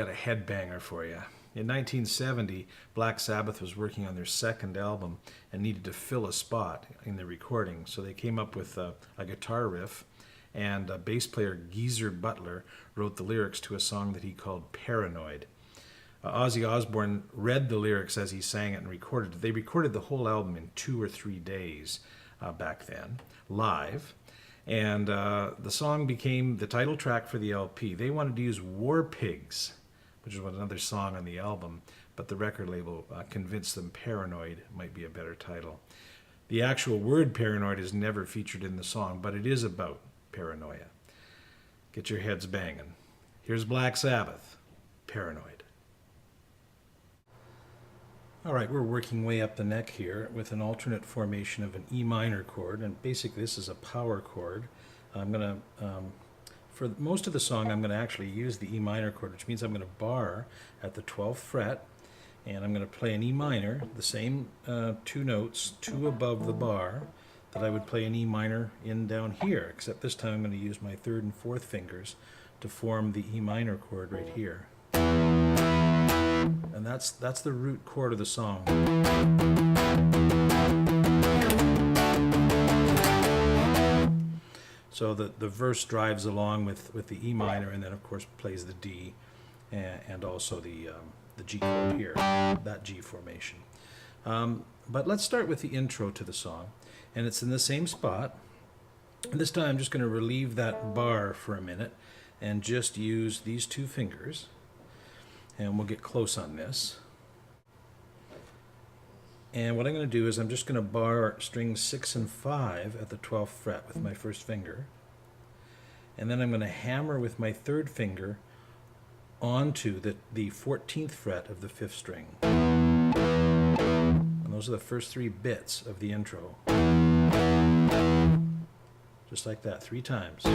got a headbanger for you. In 1970, Black Sabbath was working on their second album and needed to fill a spot in the recording, so they came up with a guitar riff, and bass player Geezer Butler wrote the lyrics to a song that he called Paranoid. Ozzy Osbourne read the lyrics as he sang it and recorded it. They recorded the whole album in 2 or 3 days back then, live. And the song became the title track for the LP. They wanted to use War Pigs, which is another song on the album, but the record label convinced them Paranoid might be a better title. The actual word paranoid is never featured in the song, but it is about paranoia. Get your heads banging. Here's Black Sabbath, Paranoid. All right, we're working way up the neck here with an alternate formation of an E minor chord, and basically this is a power chord. I'm going to, for most of the song, I'm going to actually use the E minor chord, which means I'm going to bar at the 12th fret, and I'm going to play an E minor, the same 2 notes, 2 above the bar, that I would play an E minor in down here, except this time I'm going to use my 3rd and 4th fingers to form the E minor chord right here. And that's the root chord of the song. So the verse drives along with the E minor, and then of course plays the D and also the G chord here, that G formation. But let's start with the intro to the song, and it's in the same spot. And this time I'm just going to relieve that bar for a minute and just use these 2 fingers. And we'll get close on this. And what I'm going to do is I'm just going to bar strings 6 and 5 at the 12th fret with my 1st finger. And then I'm going to hammer with my 3rd finger onto the 14th fret of the 5th string. And those are the first 3 bits of the intro. Just like that, 3 times.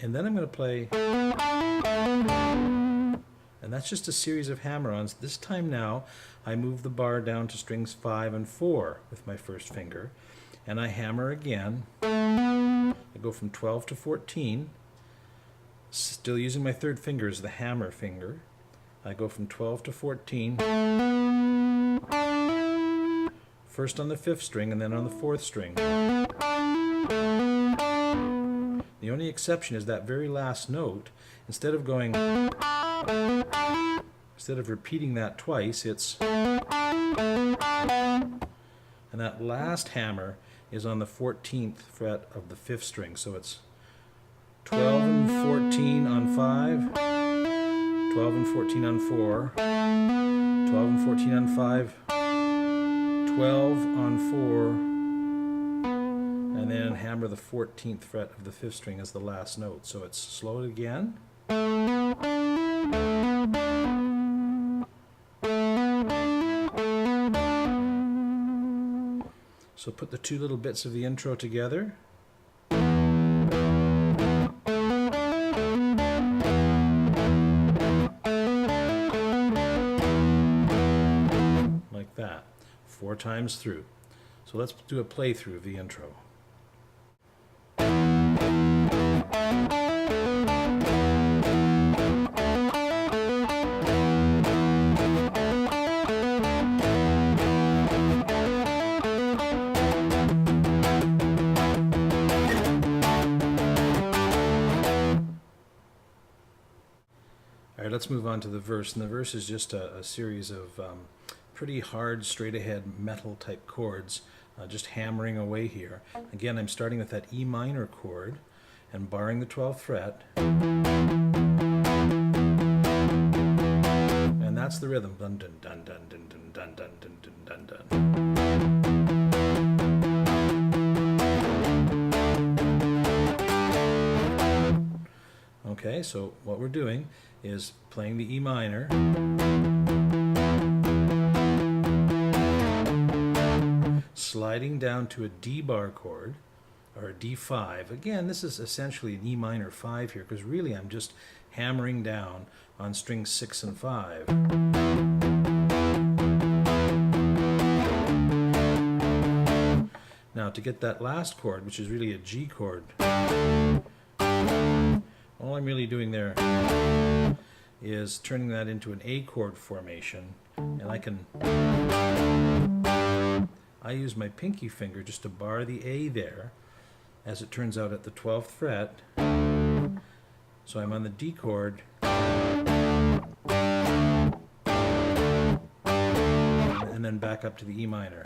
And then I'm going to play, and that's just a series of hammer-ons. This time now, I move the bar down to strings 5 and 4 with my 1st finger, and I hammer again. I go from 12 to 14, still using my 3rd finger as the hammer finger. I go from 12 to 14, first on the 5th string and then on the 4th string. The only exception is that very last note. Instead of repeating that twice, it's, and that last hammer is on the 14th fret of the 5th string. So it's 12 and 14 on 5, 12 and 14 on 4, 12 and 14 on 5, 12 on 4, and then hammer the 14th fret of the 5th string as the last note. So it's slow it again. So put the 2 little bits of the intro together. Like that, 4 times through. So let's do a playthrough of the intro. All right, let's move on to the verse. And the verse is just a series of pretty hard, straight-ahead metal-type chords, just hammering away here. Again, I'm starting with that E minor chord and barring the 12th fret. And that's the rhythm. Dun dun dun dun dun dun dun dun dun dun dun. Okay, so what we're doing is playing the E minor, sliding down to a D bar chord, or a D5. Again, this is essentially an E minor 5 here, because really I'm just hammering down on strings 6 and 5. Now to get that last chord, which is really a G chord, All I'm really doing there is turning that into an A chord formation, and I use my pinky finger just to bar the A there, as it turns out at the 12th fret. So I'm on the D chord, and then back up to the E minor.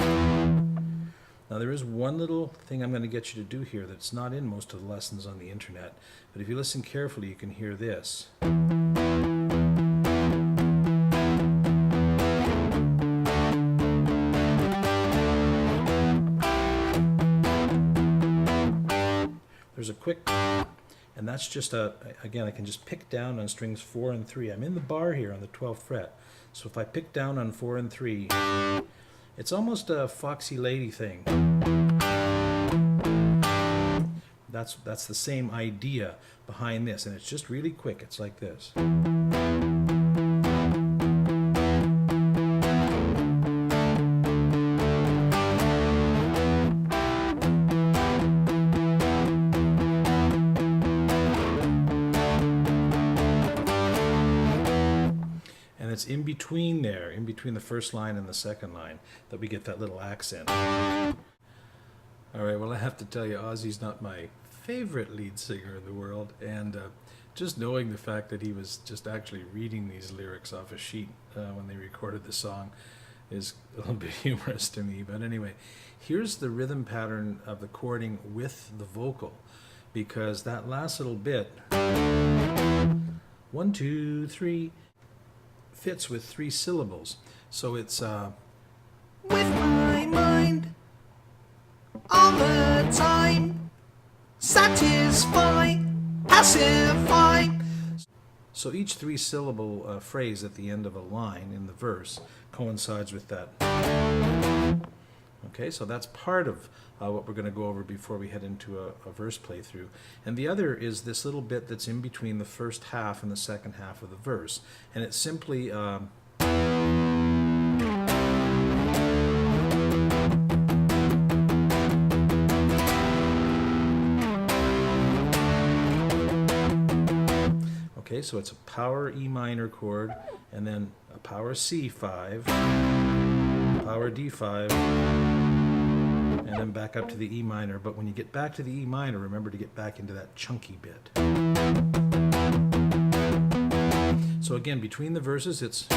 Now there is one little thing I'm going to get you to do here that's not in most of the lessons on the internet, but if you listen carefully you can hear this. There's a quick, and that's just again, I can just pick down on strings 4 and 3. I'm in the bar here on the 12th fret. So if I pick down on 4 and 3, it's almost a Foxy Lady thing. That's the same idea behind this, and it's just really quick. It's like this. It's in between there, in between the first line and the second line, that we get that little accent. All right, well, I have to tell you, Ozzy's not my favorite lead singer in the world, and just knowing the fact that he was just actually reading these lyrics off a sheet when they recorded the song is a little bit humorous to me. But anyway, here's the rhythm pattern of the chording with the vocal, because that last little bit, 1, 2, 3, fits with 3 syllables. So it's with my mind all the time, satisfy, pacify. So each 3-syllable phrase at the end of a line in the verse coincides with that. Okay, so that's part of what we're going to go over before we head into a verse playthrough. And the other is this little bit that's in between the first half and the second half of the verse. And it's simply okay, so it's a power E minor chord, and then a power C5, power D5, and then back up to the E minor. But when you get back to the E minor, remember to get back into that chunky bit. So again, between the verses, it's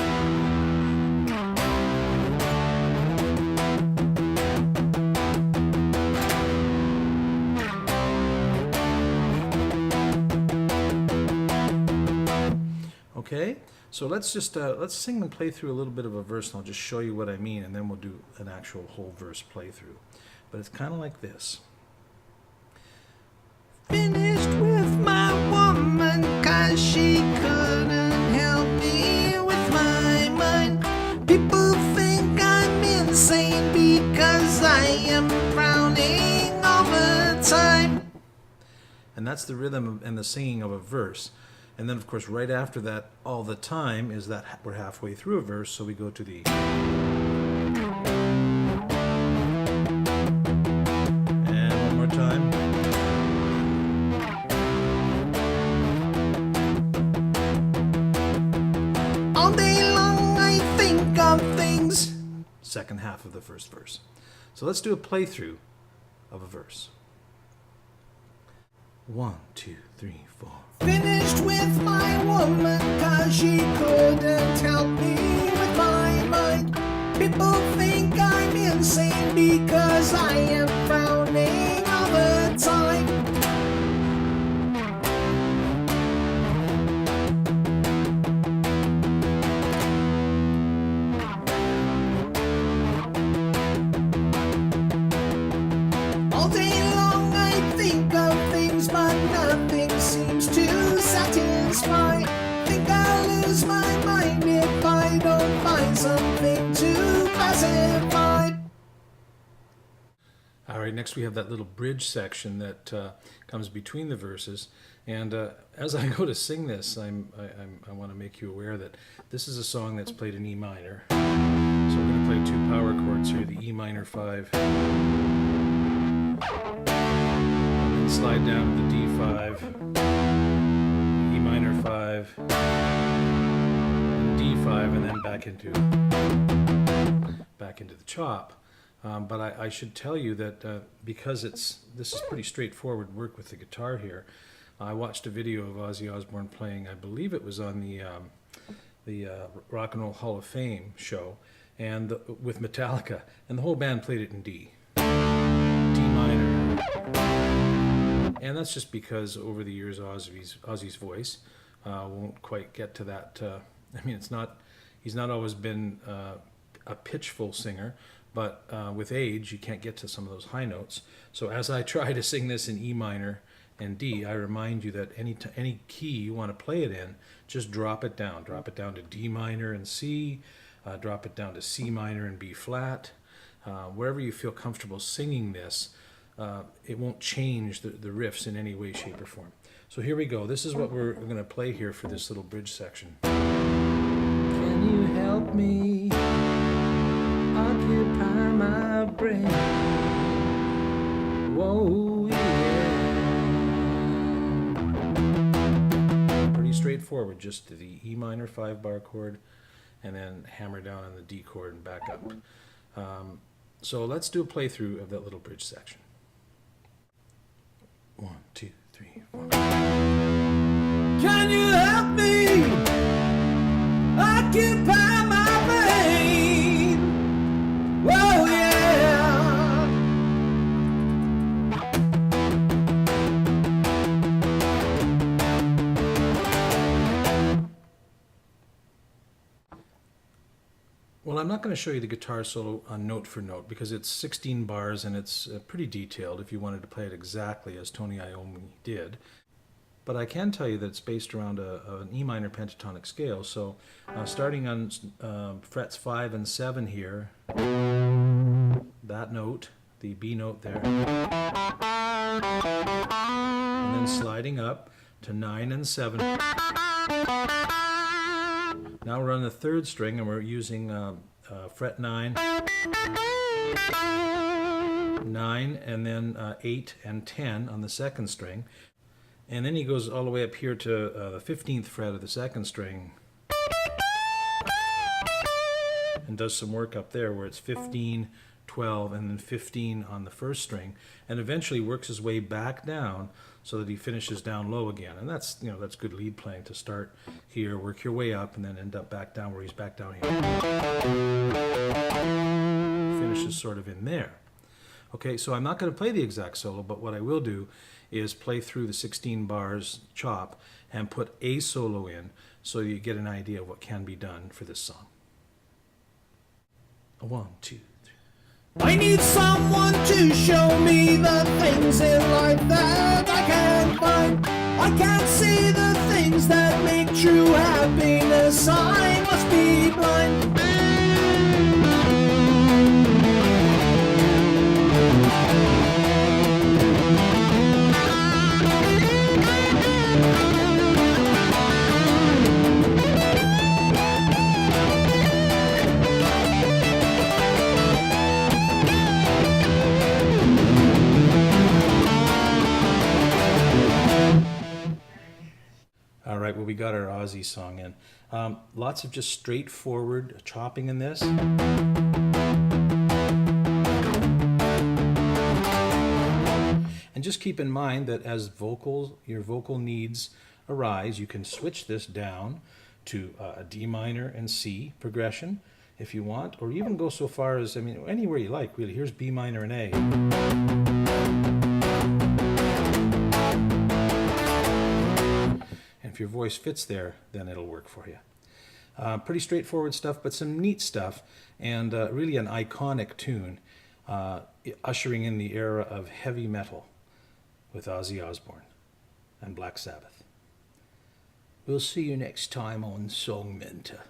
okay. So let's just let's sing and play through a little bit of a verse, and I'll just show you what I mean, and then we'll do an actual whole verse playthrough. But it's kind of like this. Finished with my woman, 'cause she couldn't help me with my mind. People think I'm insane because I am frowning all the time. And that's the rhythm and the singing of a verse. And then, of course, right after that, all the time, is that we're halfway through a verse, so we go to the... And one more time. All day long I think of things. Second half of the first verse. So let's do a playthrough of a verse. 1, 2, 3, 4. Finished with my woman, 'cause she couldn't help me with my mind. People think I'm insane because I am frowning all the time. All day long I think of things, but nothing seems to satisfy. Think I'll lose my mind if I don't find something to pacify. All right, next we have that little bridge section that comes between the verses. And as I go to sing this, I want to make you aware that this is a song that's played in E minor. So we're going to play 2 power chords here, the E minor 5. And slide down to the D5. minor 5, and D5, and then back into the chop. But I should tell you that because this is pretty straightforward work with the guitar here. I watched a video of Ozzy Osbourne playing, I believe it was on the Rock and Roll Hall of Fame show, and with Metallica, and the whole band played it in D minor, and that's just because over the years Ozzy's voice won't quite get to that. I mean, he's not always been a pitchful singer, but with age you can't get to some of those high notes. So as I try to sing this in E minor and D, I remind you that any key you want to play it in, just drop it down to D minor and C, drop it down to C minor and B flat, wherever you feel comfortable singing this. It won't change the riffs in any way, shape, or form. So here we go. This is what we're going to play here for this little bridge section. Can you help me occupy my brain? Whoa, yeah. Pretty straightforward, just the E minor 5-bar chord, and then hammer down on the D chord and back up. So let's do a playthrough of that little bridge section. 1, 2, 3, 4. Can you help me occupy my brain? Whoa, yeah. Well, I'm not going to show you the guitar solo note for note because it's 16 bars and it's pretty detailed if you wanted to play it exactly as Tony Iommi did. But I can tell you that it's based around an E minor pentatonic scale. So starting on frets 5 and 7 here, that note, the B note there, and then sliding up to 9 and 7. Now we're on the 3rd string and we're using fret 9, 9, and then 8 and 10 on the 2nd string. And then he goes all the way up here to the 15th fret of the 2nd string and does some work up there where it's 15, 12, and then 15 on the 1st string, and eventually works his way back down so that he finishes down low again. And that's good lead playing to start here, work your way up, and then end up back down where he's back down here. Finishes sort of in there. Okay, so I'm not going to play the exact solo, but what I will do is play through the 16 bars chop and put a solo in so you get an idea of what can be done for this song. 1, 2, 3. I need someone to show me the things in life that I can't find. I can't see the things that make true happiness. I must be blind. All right, well, we got our Ozzy song in. Lots of just straightforward chopping in this. And just keep in mind that as your vocal needs arise, you can switch this down to a D minor and C progression if you want, or even go so far as, anywhere you like, really. Here's B minor and A. If your voice fits there, then it'll work for you. Pretty straightforward stuff, but some neat stuff, and really an iconic tune, ushering in the era of heavy metal with Ozzy Osbourne and Black Sabbath. We'll see you next time on Song Mentor.